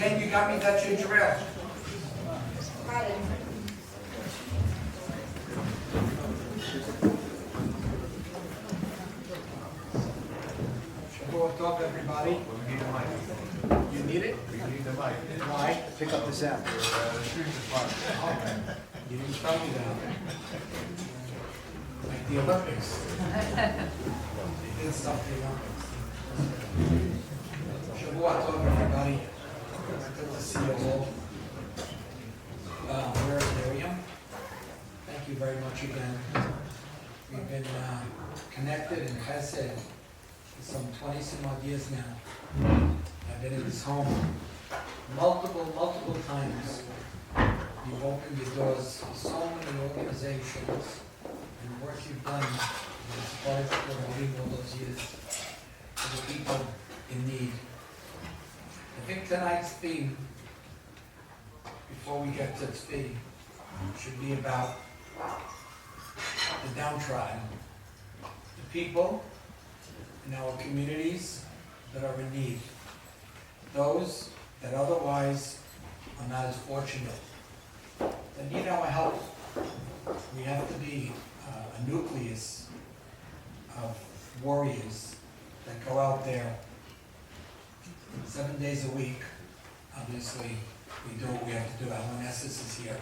Ken, you got me that ginger ale. Shabbat tov, everybody. You need it? We need the mic. Why? Pick up the sound. Shooting the fire. You didn't tell me that. Like the Olympics. They did stuff the Olympics. Shabbat tov, everybody. Good to see you all. Where is Miriam? Thank you very much again. We've been connected in Chesed for some 20-some odd years now. I've been in this home multiple times. You've opened your doors for so many organizations and the work you've done as part of all those years for the people in need. I think tonight's theme, before we get to its theme, should be about the downtrodden, the people in our communities that are in need, those that otherwise are not as fortunate, that need our help. We have to be a nucleus of warriors that go out there 7 days a week. Obviously, we do what we have to do. Our Nessus is here,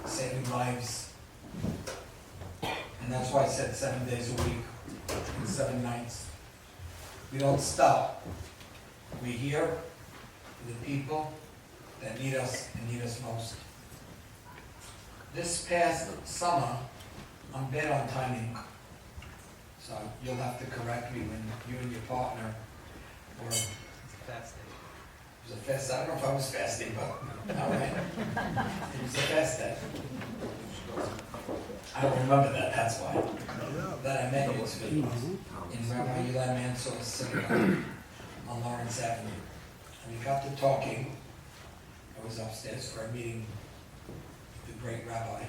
saving lives. And that's why I said 7 days a week and 7 nights. We don't stop. We're here for the people that need us and need us most. This past summer, I'm bad on timing, so you'll have to correct me when you and your partner were. It was a fast. I don't know if I was fasting, but all right. It was a fast day. I don't remember that. That's why. That I met you in Rabbi Eli Mansour's synagogue on Lawrence Avenue, and we got to talking. I was upstairs for a meeting with the great rabbi.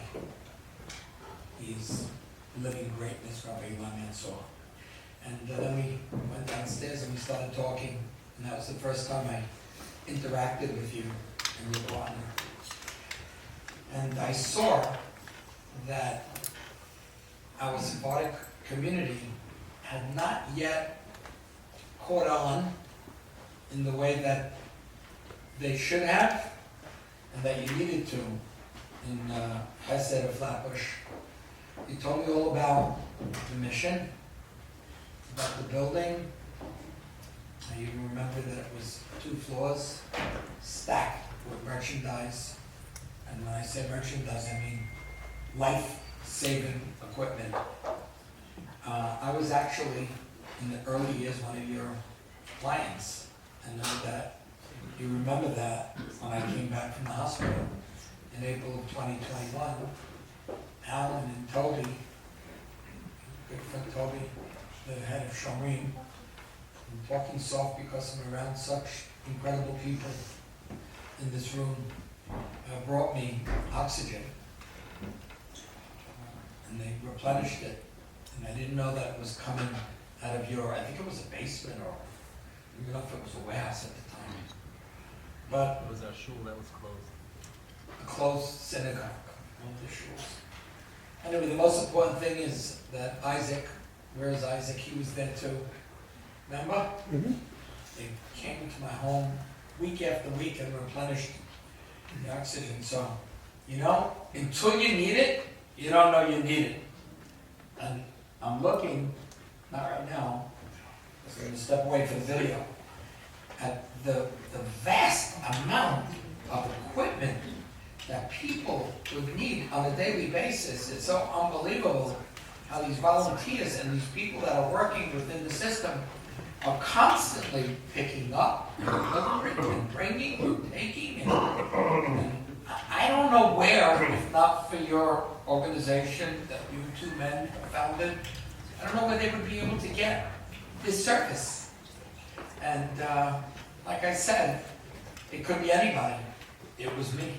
He's living greatness, Rabbi Eli Mansour. And then we went downstairs and we started talking, and that was the first time I interacted with you and your partner. And I saw that our Sephardic community had not yet caught on in the way that they should have, and that you needed to in Chesed of Flatbush. You told me all about the mission, about the building. I even remember that it was 2 floors stacked with merchandise. And when I say merchandise, I mean life-saving equipment. I was actually, in the early years, one of your clients. I know that you remember that when I came back from the hospital in April of 2021. Alan and Toby, good friend Toby, the head of Shomrim, I'm talking soft because I'm around such incredible people in this room, brought me oxygen. And they replenished it. And I didn't know that it was coming out of your, I think it was a basement, or even if it was a warehouse at the time. But It was our shul that was closed. a closed synagogue, one of the shuls. Anyway, the most important thing is that Isaac, where is Isaac? He was there too. Remember? Mm-hmm. They came into my home week after week and replenished the oxygen. So, you know, until you need it, you don't know you need it. And I'm looking, not right now, because we're going to step away from the video, at the vast amount of equipment that people would need on a daily basis. It's so unbelievable how these volunteers and these people that are working within the system are constantly picking up and delivering and bringing and taking. And I don't know where, if not for your organization that you 2 men founded, I don't know where they would be able to get this service. And like I said, it could be anybody. It was me.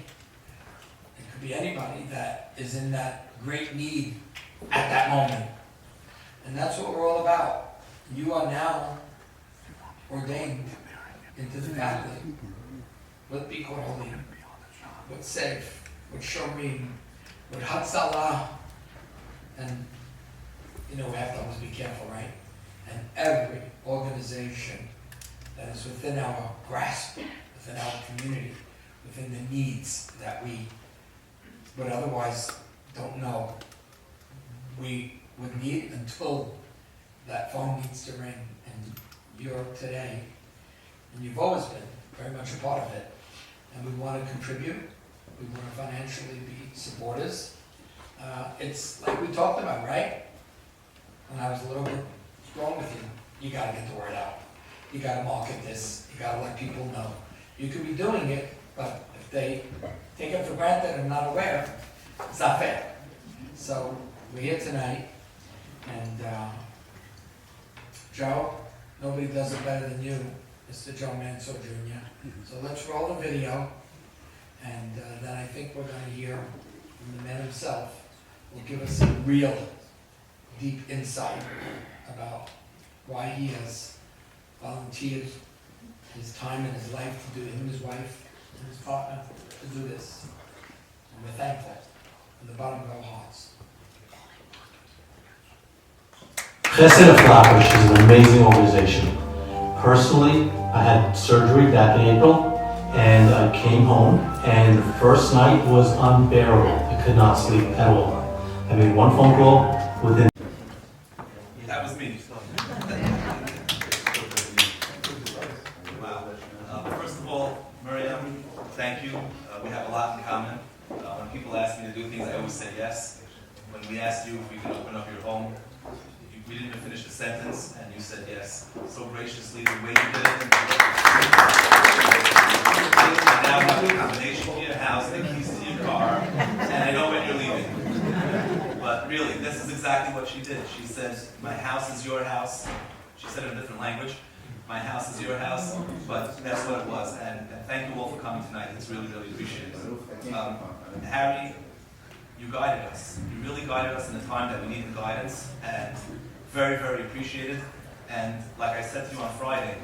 It could be anybody that is in that great need at that moment. And that's what we're all about. You are now ordained into the family with Bikor Holim, with Safe, with Shomrim, with Hatzalah, and you know, we have to always be careful, right? And every organization that is within our grasp, within our community, within the needs that we would otherwise don't know, we would need until that phone needs to ring. And you're today, and you've always been very much a part of it. And we want to contribute. We want to financially be supporters. It's like we talked about, right? When I was a little bit wrong with you, you got to get the word out. You got to market this. You got to let people know. You could be doing it, but if they take it for granted and not aware, it's not fair. So we're here tonight, and Joe, nobody does it better than you, Mr. Joe Manso Jr. So let's roll the video, and then I think we're going to hear from the man himself, will give us some real deep insight about why he has volunteered his time and his life to do it, him and his wife and his partner, to do this. And we're thankful from the bottom of our hearts. Chesed of Flatbush is an amazing organization. Personally, I had surgery back in April, and I came home, and the first night was unbearable. I could not sleep at all. I made one phone call within. That was me. Wow. First of all, Miriam, thank you. We have a lot in common. When people ask me to do things, I always say yes. When we asked you if we could open up your home, we didn't even finish the sentence, and you said yes. So graciously, the way you did it. I now have the combination to your house, the keys to your car, and I know when you're leaving. But really, this is exactly what she did. She said, my house is your house. She said it in a different language. My house is your house, but that's what it was. And thank you all for coming tonight. It's really, really appreciated. Harry, you guided us. You really guided us in the time that we needed guidance, and very, very appreciated. And like I said to you on Friday,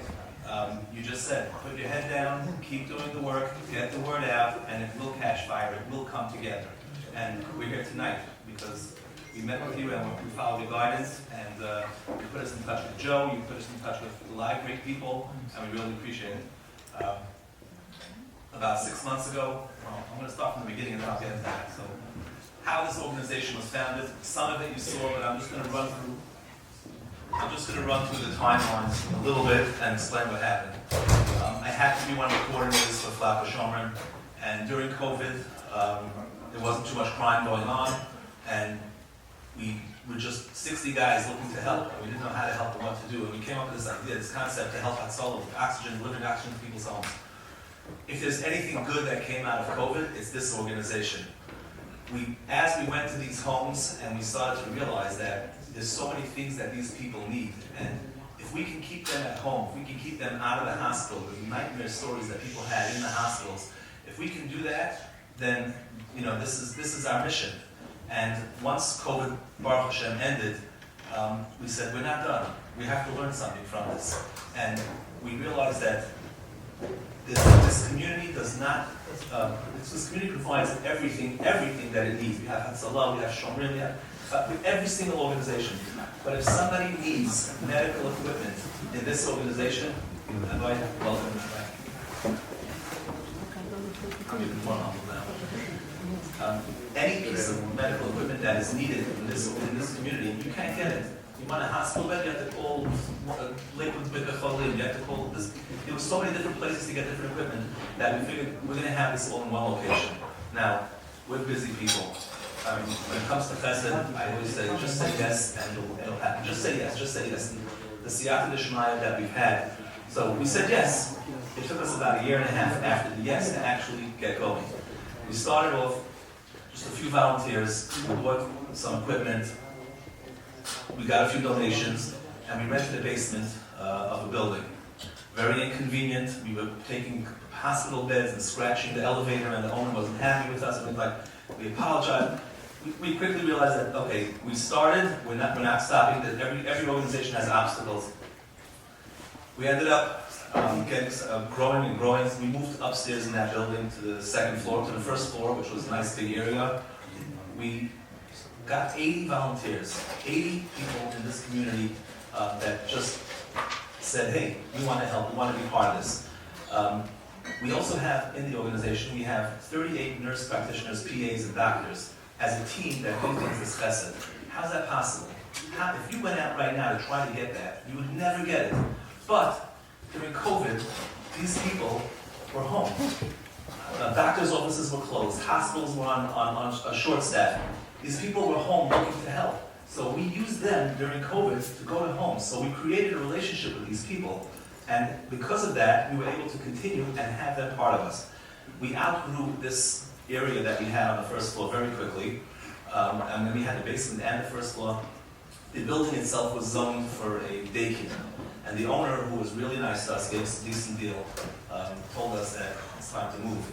you just said, put your head down, keep doing the work, get the word out, and it will catch fire. It will come together. And we're here tonight because we met with you and we followed your guidance, and you put us in touch with Joe, you put us in touch with a lot of great people, and we really appreciate it. About 6 months ago, well, I'm going to start from the beginning and then I'll get into that. So, how this organization was founded, some of it you saw, but I'm just going to run through the timelines a little bit and explain what happened. I had to be one of the coordinators for Flatbush, and during COVID, there wasn't too much crime going on, and we were just 60 guys looking to help, and we didn't know how to help and what to do, and we came up with this idea, this concept to help out solo with oxygen, delivering oxygen to people's homes. If there's anything good that came out of COVID, it's this organization. As we went to these homes and we started to realize that there's so many things that these people need, and if we can keep them at home, if we can keep them out of the hospital, the nightmare stories that people had in the hospitals, if we can do that, then this is our mission. And once COVID, Baruch Hashem, ended, we said we're not done. We have to learn something from this, and we realized that this community does not. This community provides everything that it needs. We have Hatzalah, we have Shomrim, we have every single organization. But if somebody needs medical equipment in this organization, I'm going to welcome them back. I'm even more humble now. Any piece of medical equipment that is needed in this community, you can't get it. You want a hospital bed, you have to call Lakewood B'Cholim, you have to call this. There were so many different places to get different equipment that we figured we're going to have this all in one location. Now, we're busy people. When it comes to Chesed, I always say, just say yes and it'll happen. Just say yes, just say yes. The Siyata D'Shmaya that we've had. So we said yes. It took us about 1.5 years after the yes to actually get going. We started off just a few volunteers, we bought some equipment, we got a few donations, and we rented a basement of a building. Very inconvenient. We were taking hospital beds and scratching the elevator, and the owner wasn't happy with us. And we apologized. We quickly realized that okay, we started. We're not stopping. That every organization has obstacles. We ended up growing and growing. We moved upstairs in that building to the second floor, to the first floor, which was a nice big area. We got 80 volunteers, 80 people in this community that just said, hey, we want to help, we want to be part of this. We also have, in the organization, we have 38 nurse practitioners, PAs, and doctors as a team that do things as Chesed. How's that possible? If you went out right now to try to get that, you would never get it. But during COVID, these people were home. Doctors' offices were closed. Hospitals were on a short staff. These people were home looking to help. So we used them during COVID to go to homes. So we created a relationship with these people. And because of that, we were able to continue and have them part of us. We outgrew this area that we had on the first floor very quickly. And then we had the basement and the first floor. The building itself was zoned for a daycare. And the owner, who was really nice to us, gave us a decent deal, told us that it's time to move.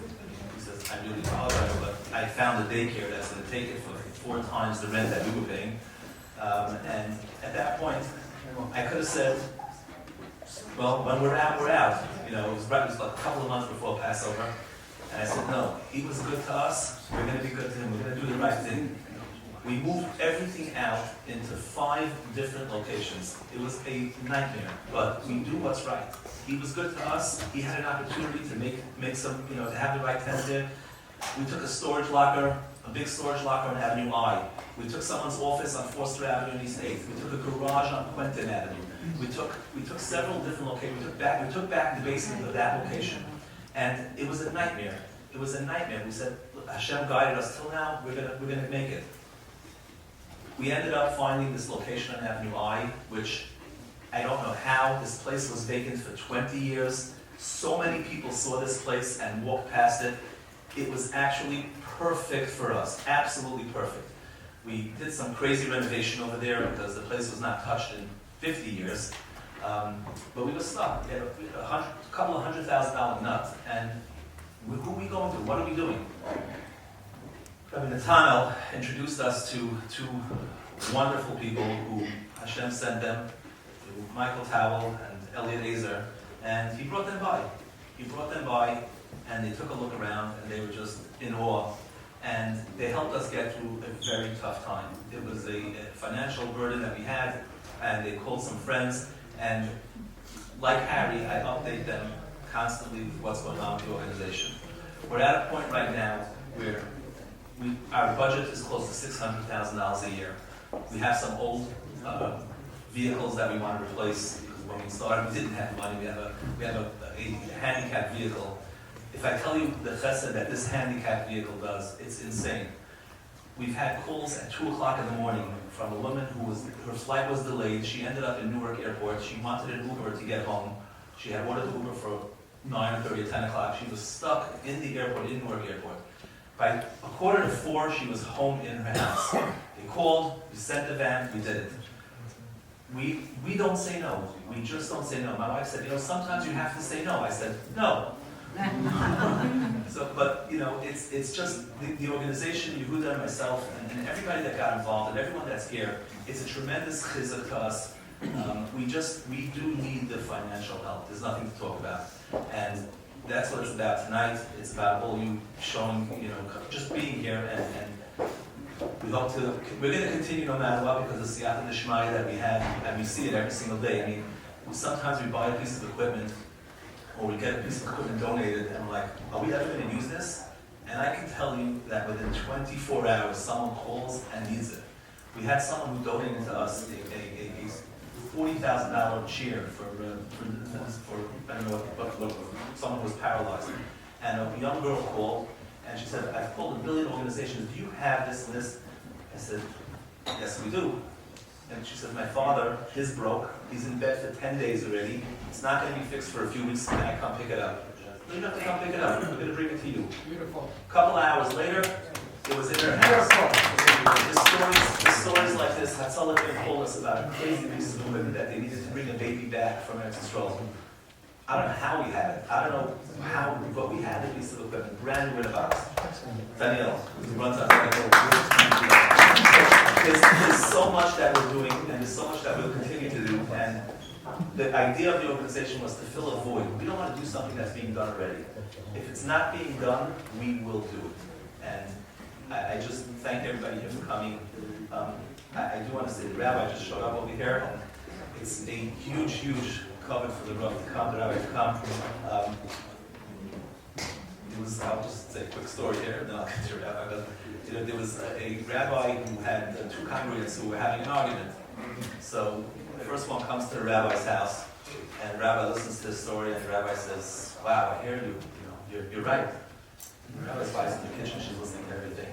He says, I really apologize, but I found a daycare that's going to take it for 4 times the rent that we were paying. And at that point, I could have said, well, when we're out, we're out. You know, it was like a couple of months before Passover. And I said, no, he was good to us. We're going to be good to him. We're going to do the right thing. We moved everything out into 5 different locations. It was a nightmare, but we do what's right. He was good to us. He had an opportunity to make some, you know, to have the right tenant there. We took a storage locker, a big storage locker on Avenue I. We took someone's office on Forster Avenue in East 8th. We took a garage on Quentin Avenue. We took several different locations. We took back the basement of that location. And it was a nightmare. It was a nightmare. We said, Hashem guided us till now, we're gonna make it. We ended up finding this location on Avenue I, which I don't know how. This place was vacant for 20 years. So many people saw this place and walked past it. It was actually perfect for us, absolutely perfect. We did some crazy renovation over there because the place was not touched in 50 years. But we were stuck. We had a couple of $100,000 nut. And who are we going to? What are we doing? Rabbi Nathanael introduced us to 2 wonderful people who Hashem sent them, to Michael Towell and Elliot Azer, and he brought them by. He brought them by, and they took a look around, and they were just in awe. And they helped us get through a very tough time. It was a financial burden that we had, and they called some friends, and like Harry, I update them constantly with what's going on with the organization. We're at a point right now where our budget is close to $600,000 a year. We have some old vehicles that we want to replace because when we started, we didn't have money. We have a handicapped vehicle. If I tell you the chesed that this handicapped vehicle does, it's insane. We've had calls at 2 o'clock in the morning from a woman her flight was delayed. She ended up in Newark Airport. She wanted an Uber to get home. She had ordered the Uber for 9:30 or 10 o'clock. She was stuck in the airport, in Newark Airport. By 3:45, she was home in her house. They called, we sent the van, we did it. We don't say no. We just don't say no. My wife said, sometimes you have to say no. I said, no. But it's just the organization, Yehuda and myself, and everybody that got involved, and everyone that's here, it's a tremendous chizuk to us. We do need the financial help. There's nothing to talk about. And that's what it's about tonight. It's about all you showing, just being here, and we hope we're going to continue no matter what, because the siyata d'shmaya that we have, and we see it every single day. I mean, sometimes we buy a piece of equipment, or we get a piece of equipment donated, and we're like, are we ever going to use this? And I can tell you that within 24 hours, someone calls and needs it. We had someone who donated to us a $40,000 chair for I don't know what someone who was paralyzed. And a young girl called, and she said, I've called a billion organizations. Do you have this and this? I said, yes, we do. And she said, my father, his broke. He's in bed for 10 days already. It's not going to be fixed for a few weeks. Can I come pick it up? You don't have to come pick it up. We're going to bring it to you. Beautiful. A couple hours later, it was in her house. The stories like this, Hatzalah told us about a crazy piece of equipment that they needed to bring a baby back from Eretz Yisrael. I don't know how we had it. I don't know how, but we had a piece of equipment, brand new in a box. Daniel, who runs our there's so much that we're doing, and there's so much that we'll continue to do, and the idea of the organization was to fill a void. We don't want to do something that's being done already. If it's not being done, we will do it. And I just thank everybody here for coming. I do want to say the rabbi just showed up over here, and it's a huge, huge cover for the rabbi to come. The rabbi to come. I'll just say a quick story here, and then I'll get to your rabbi. But, there was a rabbi who had two congregants who were having an argument. So the first one comes to the rabbi's house, and the rabbi listens to the story, and the rabbi says, "Wow, I hear you. You're right." And the rabbi's wife's in the kitchen; she's listening to everything.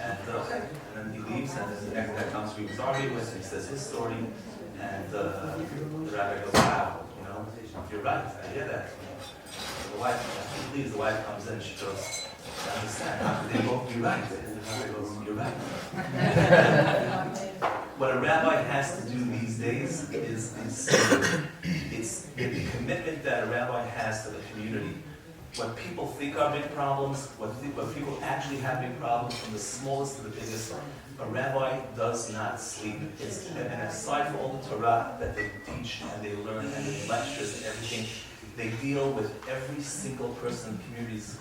And okay, and then he leaves, and then the next guy comes who he was arguing with, and he says his story, and the rabbi goes, "Wow, you're right. I hear that." So the wife, she leaves. The wife comes in, and she goes, "I understand. How could they both be right?" And the rabbi goes, "You're right." What a rabbi has to do these days is it's the commitment that a rabbi has to the community. What people think are big problems, what people actually have big problems, from the smallest to the biggest, a rabbi does not sleep. And aside from all the Torah that they teach and they learn and the lectures and everything, they deal with every single person in the community's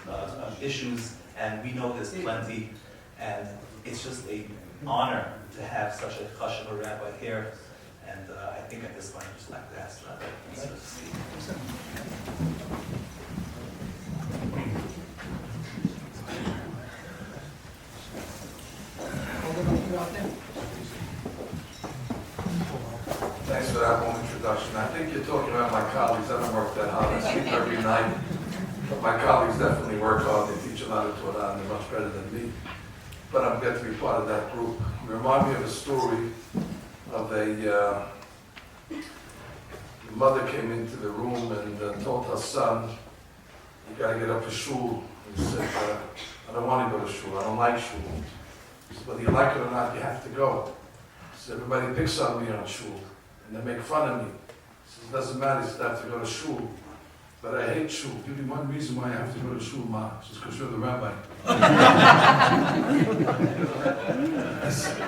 issues, and we know there's plenty, and it's just an honor to have such a hush of a rabbi here. And I think at this point I'd just like to ask Rabbi to speak. Thanks for that warm introduction. I think you're talking about my colleagues. I don't work that hard. I sleep every night. But my colleagues definitely work hard. They teach a lot of Torah, and they're much better than me. But I'm glad to be part of that group. You remind me of a story of a mother came into the room and told her son, "You got to get up for shul." He said, "I don't want to go to shul. I don't like shul." He said, "Whether you like it or not, you have to go." He said, "Everybody picks on me on shul, and they make fun of me." He says, "It doesn't matter. You still have to go to shul. But I hate shul. Give me one reason why I have to go to shul, Ma." She says, "Because you're the rabbi."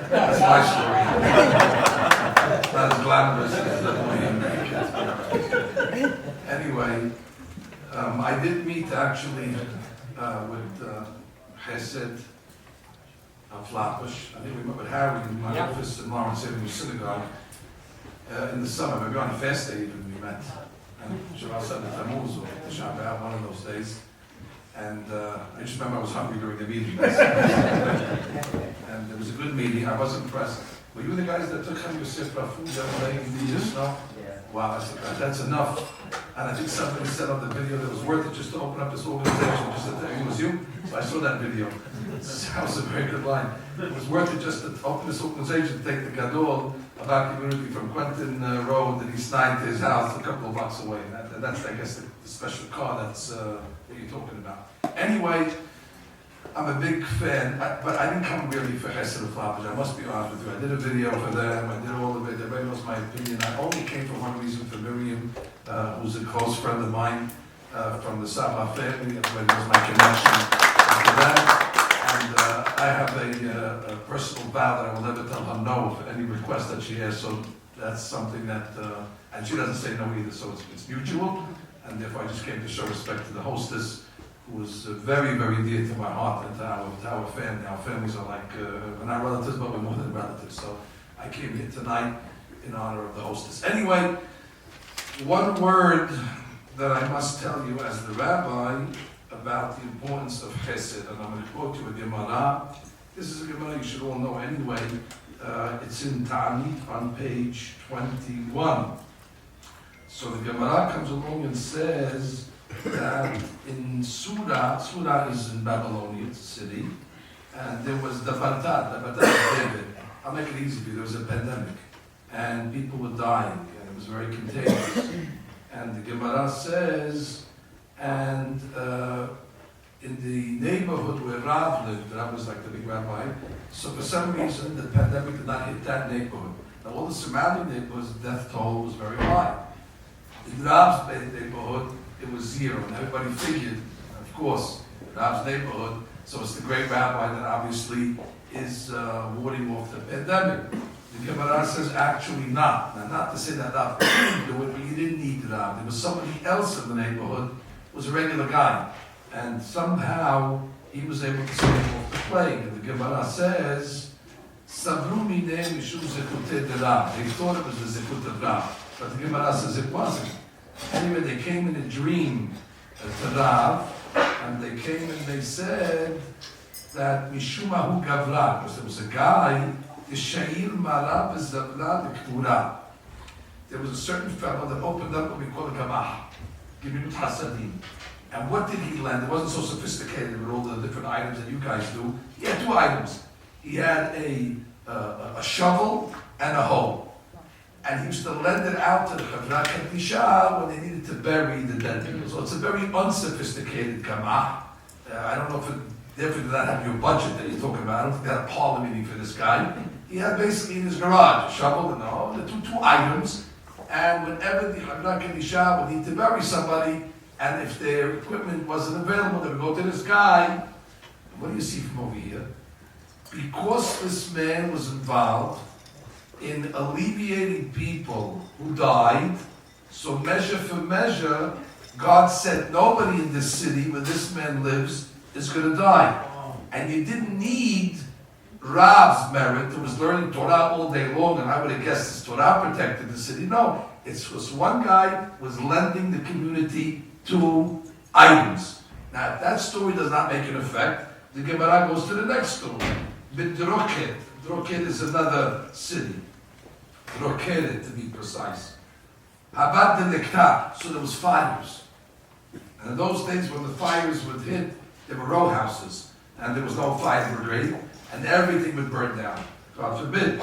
That's my story. Not as glamorous as the way you make it. Anyway, I did meet actually with Chesed on Flatbush. I think we met with Harry in my office in Lawrence Avenue Synagogue in the summer. Maybe on a fast day even we met. And Shabbat Sunday Tammuz or Tisha B'Av, one of those days. And I just remember I was hungry during the meeting. And it was a good meeting. I was impressed. Were you the guys that took Ham Yosef food the other day in the snow? Wow, I said, that's enough. And I think somebody said on the video that it was worth it just to open up this organization. Just that it was you. So I saw that video. That was a very good line. It was worth it just to open this organization, to take the Gadol of our community from Quentin Road and East 9 to his house a couple of blocks away. That's, I guess, the special car that's what you're talking about. Anyway, I'm a big fan, but I didn't come really for Chesed of Flatbush. I must be honest with you. I did a video for them. I did all of it. Everybody knows my opinion. I only came for one reason, for Miriam, who's a close friend of mine from the Saba family. Everybody knows my connection to that. And I have a personal vow that I will never tell her no for any request that she has. So that's something that, and she doesn't say no either. So it's mutual. And therefore I just came to show respect to the hostess, who was very, very dear to my heart and to our family. Our families are like, we're not relatives, but we're more than relatives. So I came here tonight in honor of the hostess. Anyway, one word that I must tell you as the rabbi about the importance of Chesed, and I'm going to quote you a Gemara. This is a Gemara you should all know anyway. It's in Ta'anit on page 21. So the Gemara comes along and says that in Surah is in Babylonia, it's a city, and there was the Fatah of David. I'll make it easy for you. There was a pandemic, and people were dying, and it was very contagious. And the Gemara says, and in the neighborhood where Rav lived, Rav was like the big rabbi, so for some reason the pandemic did not hit that neighborhood. Now all the surrounding neighborhoods, death toll was very high. In Rav's neighborhood, it was zero, and everybody figured, of course, Rav's neighborhood, so it's the great rabbi that obviously is warding off the pandemic. The The Gemara says actually not. Now, not to say that Rav couldn't do it, but you didn't need Rav. There was somebody else in the neighborhood who was a regular guy. And somehow he was able to stay off the plague. And the Gemara says, Savru mineh mishum zekutei de Rav. They thought it was the zekut of Rav. But the Gemara says it wasn't. Anyway, they came in a dream to Rav, and they came and they said that Mishumahu Gavla, because there was a guy, the Shair Mara B'Zavla D'Ktura. There was a certain fellow that opened up what we call a Gamah, Gemilut Hasadim. And what did he lend? It wasn't so sophisticated with all the different items that you guys do. He had two items. He had a shovel and a hoe. And he used to lend it out to the Chavra Kadisha when they needed to bury the dead people. So it's a very unsophisticated Gamah. I don't know if it therefore did not have your budget that you're talking about. I don't think they had a parlor meeting for this guy. He had basically in his garage a shovel and a hoe, the two items. And whenever the Chavra Kadisha would need to bury somebody, and if their equipment wasn't available, they would go to this guy. What do you see from over here? Because this man was involved in alleviating people who died, so measure for measure, God said nobody in this city where this man lives is going to die. And you didn't need Rav's merit, who was learning Torah all day long, and I would have guessed his Torah protected the city. No, it was one guy was lending the community two items. Now, if that story does not make an effect, the Gemara goes to the next story. B'Droket. Droket is another city. Drokeret, to be precise. Habad de so there was fires. And in those days when the fires would hit, there were row houses, and there was no fire brigade, and everything would burn down. God forbid.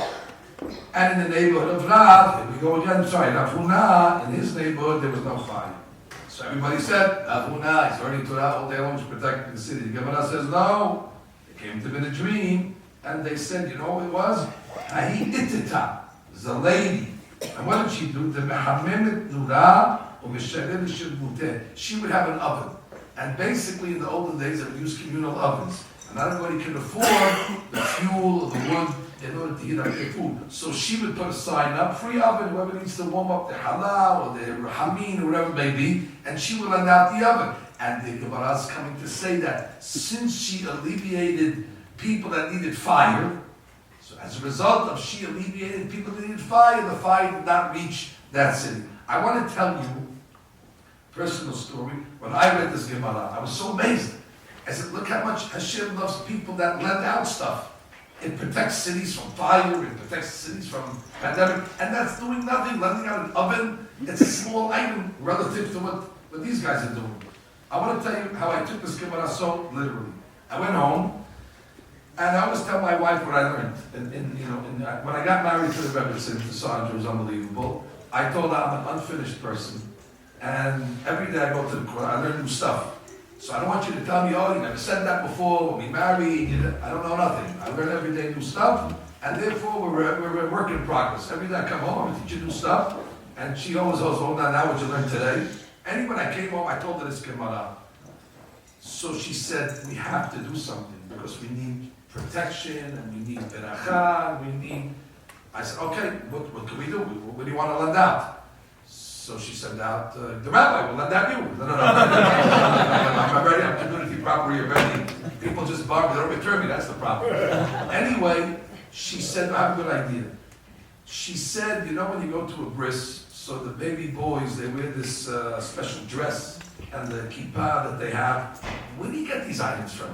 And in the neighborhood of Rav, here we go again, Rav Huna, in his neighborhood there was no fire. So everybody said, Rav Huna, he's learning Torah all day long, he's protecting the city. The Gemara says, no. It came to him in a dream, and they said, you know what it was? Ahi itita. There's a lady. And what did she do? The mehamemet nura or misharev shirmuteh. She would have an oven. And basically in the olden days they would use communal ovens. And not everybody can afford the fuel or the wood in order to heat up their food. So she would put a sign up, free oven, whoever needs to warm up their halal or their rahamin or whatever it may be, and she would lend out the oven. And the Gemara is coming to say that since she alleviated people that needed fire, so as a result of she alleviated people that needed fire, the fire did not reach that city. I want to tell you a personal story. When I read this Gemara, I was so amazed. I said, look how much Hashem loves people that lend out stuff. It protects cities from fire, it protects cities from pandemic, and that's doing nothing. Lending out an oven, it's a small item relative to what these guys are doing. I want to tell you how I took this Gemara so literally. I went home, and I always tell my wife what I learned. When I got married to the Rebbe, to Sandra, it was unbelievable. I told her I'm an unfinished person, and every day I go to the court, I learn new stuff. So I don't want you to tell me, oh, you never said that before, when we married, I don't know nothing. I learn every day new stuff, and therefore we're a work in progress. Every day I come home, I teach you new stuff, and she always goes, oh, now what you learned today? And when I came home, I told her this Gemara. So she said, we have to do something, because we need protection, and we need beracha, I said, okay, what can we do? What do you want to lend out? So she sent out, the rabbi will lend out you. No. I'm ready, I'm community property already. People just bark, they don't return me, that's the problem. Anyway, she said, I have a good idea. She said, you know when you go to a bris, so the baby boys, they wear this special dress and the kippah that they have. Where do you get these items from?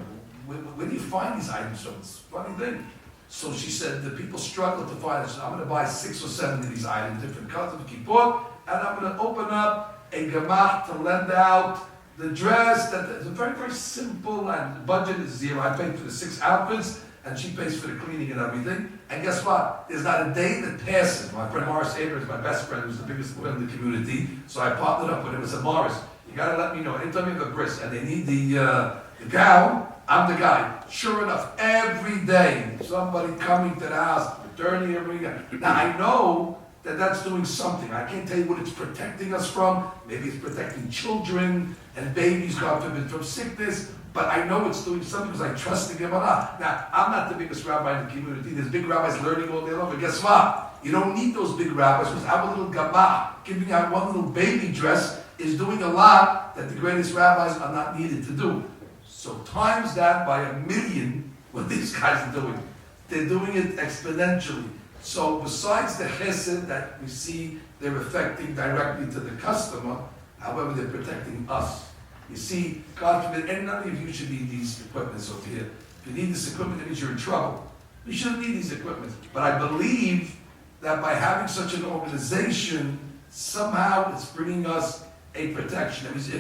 Where do you find these items from? It's a funny thing. So she said, the people struggle to find it. So I'm going to buy 6 or 7 of these items, different colors of kippah, and I'm going to open up a gemach to lend out the dress. That is very, very simple, and the budget is zero. I paid for the 6 outfits, and she pays for the cleaning and everything. And guess what? There's not a day that passes. My friend Morris Aber is my best friend, who's the biggest one in the community. So I partnered up with him. I said, Morris, you got to let me know. Anytime you have a bris and they need the gown, I'm the guy. Sure enough, every day, somebody coming to the house, returning every day. Now I know that that's doing something. I can't tell you what it's protecting us from. Maybe it's protecting children and babies, God forbid, from sickness. But I know it's doing something because I trust the Gemara. Now, I'm not the biggest rabbi in the community. There's big rabbis learning all day long. But guess what? You don't need those big rabbis because our little Gemara, giving out one little baby dress, is doing a lot that the greatest rabbis are not needed to do. So times that by 1,000,000, what these guys are doing. They're doing it exponentially. So besides the chesed that we see they're affecting directly to the customer, however, they're protecting us. You see, God forbid, and none of you should need these equipments over here. If you need this equipment, it means you're in trouble. You shouldn't need these equipment. But I believe that by having such an organization, somehow it's bringing us a protection. That means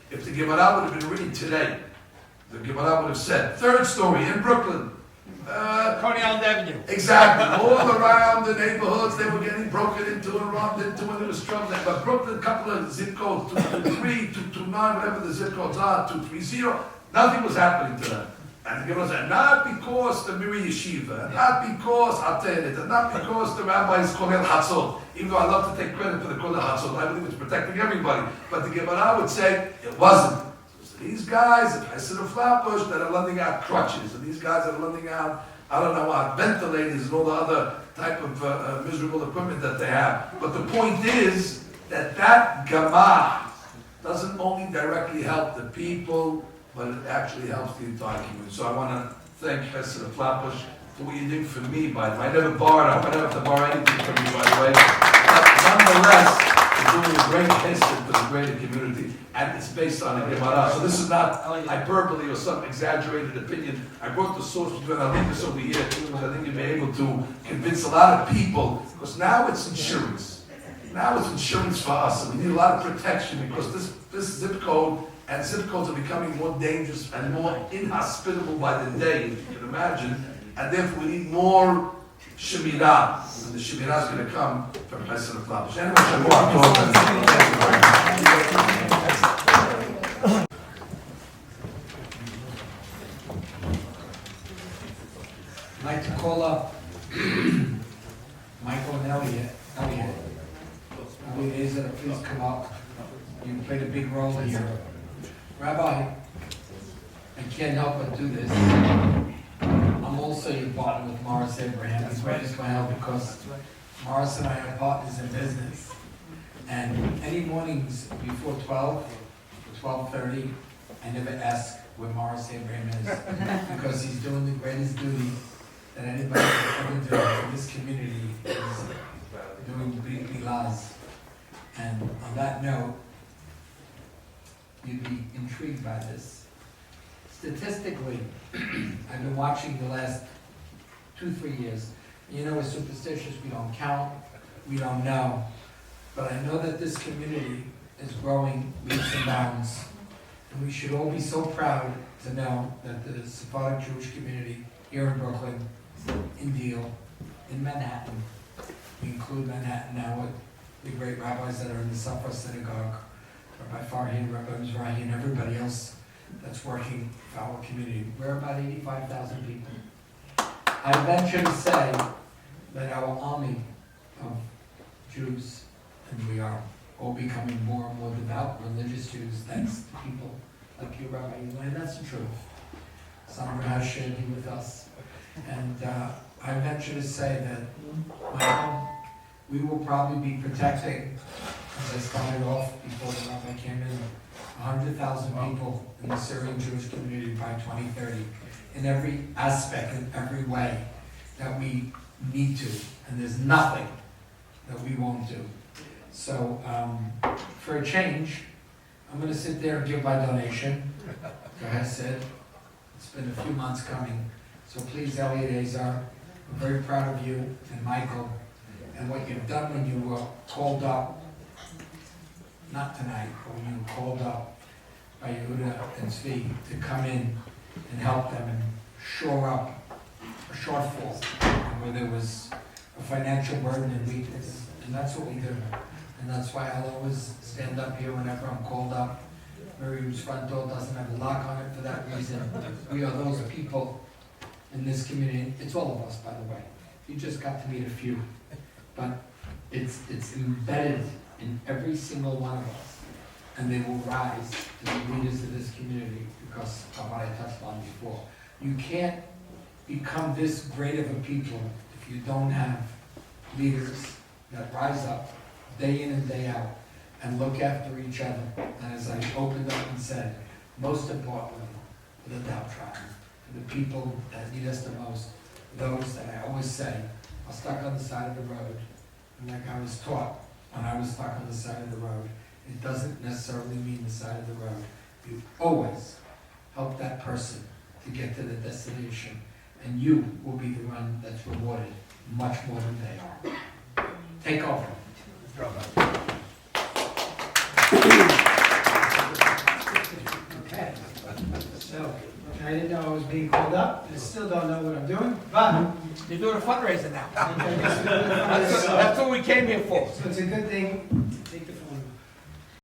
if the Gemara would have been written today, the Gemara would have said, third story in Brooklyn. Coney Island Avenue. Exactly. All around the neighborhoods, they were getting broken into and robbed into, and there was trouble there. But Brooklyn, a couple of zip codes, 223, 229, whatever the zip codes are, 230, nothing was happening to them. And the Gemara said, not because the Miri Yeshiva, not because Atenet, and not because the rabbis Kolel Hatzot. Even though I love to take credit for the Kolel Hatzot, I believe it's protecting everybody. But the Gemara would say, it wasn't. These guys, the Chesed of Flatbush, that are lending out crutches, and these guys that are lending out, I don't know what, ventilators and all the other type of miserable equipment that they have. But the point is that Gemara doesn't only directly help the people, but it actually helps the entire community. So I want to thank Chesed of Flatbush for what you did for me, by the way. I never borrowed, I never have to borrow anything from you, by the way. But nonetheless, you're doing a great chesed for the greater community, and it's based on a Gemara. So this is not hyperbole or some exaggerated opinion. I brought the source between our leaders over here, because I think you'll be able to convince a lot of people, because now it's insurance. Now it's insurance for us, and we need a lot of protection, because this zip code and zip codes are becoming more dangerous and more inhospitable by the day, if you can imagine, and therefore we need more Shemirah, and the Shemirah is going to come from Chesed of Flatbush. Anyway, I'd like to call up Michael and Elliot. Elliot, please come up. You played a big role here. Rabbi, I can't help but do this. I'm also your partner with Morris Abraham. He's ready to help because Morris and I are partners in business. And any mornings before 12 or 12:30, I never ask where Morris Abraham is because he's doing the greatest duty that anybody can ever do for this community is doing big bilaz. And on that note, you'd be intrigued by this. Statistically, I've been watching the last 2-3 years. You know, we're superstitious, we don't count, we don't know. But I know that this community is growing leaps and bounds. And we should all be so proud to know that the Sephardic Jewish community here in Brooklyn, in Deal, in Manhattan, we include Manhattan now with the great rabbis that are in the Safra Synagogue, Rabbi Farhi, Rabbi Mizrahi, and everybody else that's working for our community. We're about 85,000 people. I venture to say that our army of Jews, and we are all becoming more and more devout, religious Jews, thanks to people like you, Rabbi Eli, and that's the truth. Some has shared you with us. And I venture to say that, Michael, we will probably be protecting, as I started off before the rabbi came in, 100,000 people in the Syrian Jewish community by 2030, in every aspect, in every way that we need to, and there's nothing that we won't do. So, for a change, I'm going to sit there and give my donation. Like I said, it's been a few months coming. So please, Elliot Azar, I'm very proud of you and Michael, and what you've done when you were called up, not tonight, but when you were called up by Yehuda and Zvi to come in and help them and shore up a shortfall where there was a financial burden and weakness. And that's what we do. And that's why I'll always stand up here whenever I'm called up. Miriam's front door doesn't have a lock on it for that reason. We are those people in this community. It's all of us, by the way. You just got to meet a few. But It's embedded in every single one of us. And they will rise to be leaders of this community because of what I touched on before. You can't become this great of a people if you don't have leaders that rise up day in and day out and look after each other. And as I opened up and said, most importantly, for the downtrodden, for the people that need us the most, those that I always say are stuck on the side of the road. And like I was taught when I was stuck on the side of the road, it doesn't necessarily mean the side of the road. You always help that person to get to the destination, and you will be the one that's rewarded much more than they are. Take over. Okay, so, I didn't know I was being called up, I still don't know what I'm doing, but You're doing a fundraiser now. I guess we're doing it. That's what we came here for. So it's a good thing